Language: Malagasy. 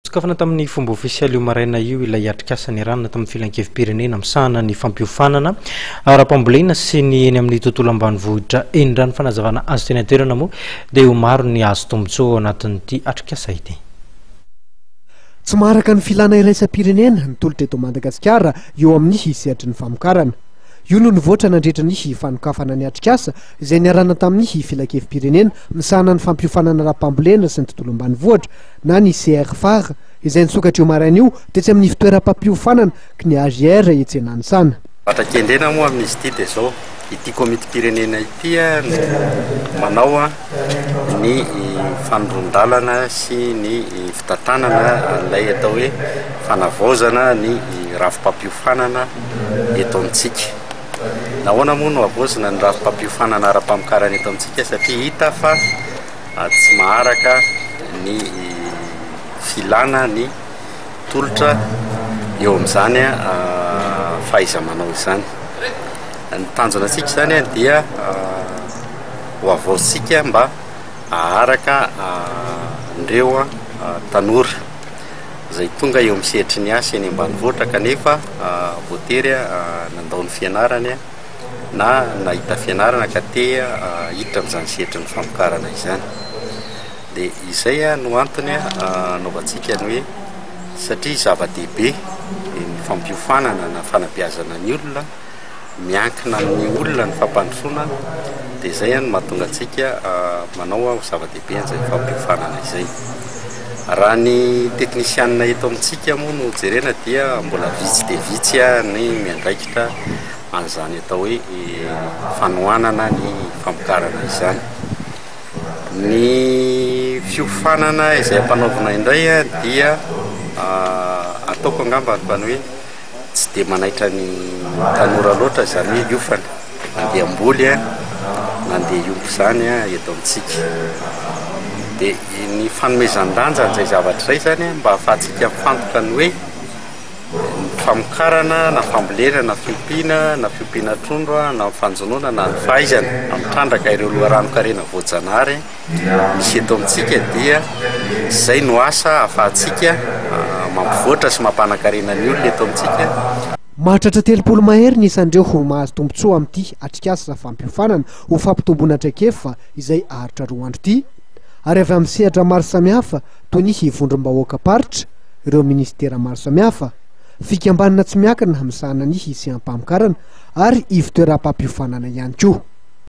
Sokafana tamin'ny fomba ofisialy io maraina io ilay atrikasany ranona tamin'ny filan-kevim-pirenena misahana ny fampiofanana ara-pambolena sy ny eny amin'ny tontolo ambanivohitra eny rano fanazavana azo teny an-toerana moa dia ho maro ny azo tombontsoa ao anatin'ity atrikasa ity. Tsy maharaka ny filana iraisam-pirenena ny tolotra eto Madagasikara eo amin'ny hisehatra ny famokarana. Io no nivoatra nandritra ny fanokafana ny atrikasa izay niarana tamin'ny filan-kevim-pirenena misahana ny fampiofanana ara-pambolena sy ny tontolo ambanivohitra na ny CRFAR izay nisokatra io maraina io tetsy amin'ny fitoeram-pampiofanana ka ny AGR etsenany sana. Vatakendrena moa amin'izy ity dia zao ity komiti-pirenena ity manao ny fanondron-dalana sy ny fitantanana ilay atao hoe fanavaozana ny ravi-pampiofanana eto amintsika. Nahoana moa no avaozana ny ravi-pampiofanana ara-pamokarana eto amintsika satria hita fa tsy maharaka ny filana ny tolotra eo amin'izany fahaiza-manao izany. Ny tanjona antsika izany dia ho avaozitsika mba haharaka ndreo tanora izay tonga eo misehitry ny asa eny ambanivohitra kanefa voatery nandao ny fianarany na nahita fianarana ka te hiditra amin'izany sehitry ny famokarana izany. Dia izay no antony anaovantsika ny hoe satria zava-dehibe ny fampiofanana na fanabeazana ny olona miankina amin'ny olona ny fampandrosoana dia izay no mahatonga antsika manao zava-dehibe an'izay fampiofanana izay. Raha ny teknisianina eto amintsika moa no jerena dia mbola vitsy dia vitsy ny miandraikitra an'izany atao hoe fanohanana ny famokarana izany. Ny fiofanana izay ampanaovina indray dia ataoko angamba ny hoe tsy dia manaitra ny tanora loatra izany hoe hiofana mandeha amboly mandeha iompo izany eto amintsika. Dia ny fanomezan-danja an'izay zavatra izay zany mba ahafahantsika mifantoka ny hoe ny famokarana na fambolena na fiompiana trondro na fanjonoana na ny fahaizana amitrandraka ireo loharano-karena voajanahary misy eto amintsika dia izay no asa ahafahantsika mampivoatra sy mampanankarena ny olona eto amintsika. Mahatratra 30 mahery ny isan'ireo ho mahazo tombontsoa amin'ity atrikasa fampiofanana ho fampitomboana traikefa izay aharitra 2 andro ity ary avy amin'ny sehatra maro samihafa toy ny hivondrom-bahoaka paritra, ireo ministera maro samihafa, fikambanana tsy miankina hamisahana ny hiseham-pamokarana ary ivitoeram-pampiofanana ihany koa.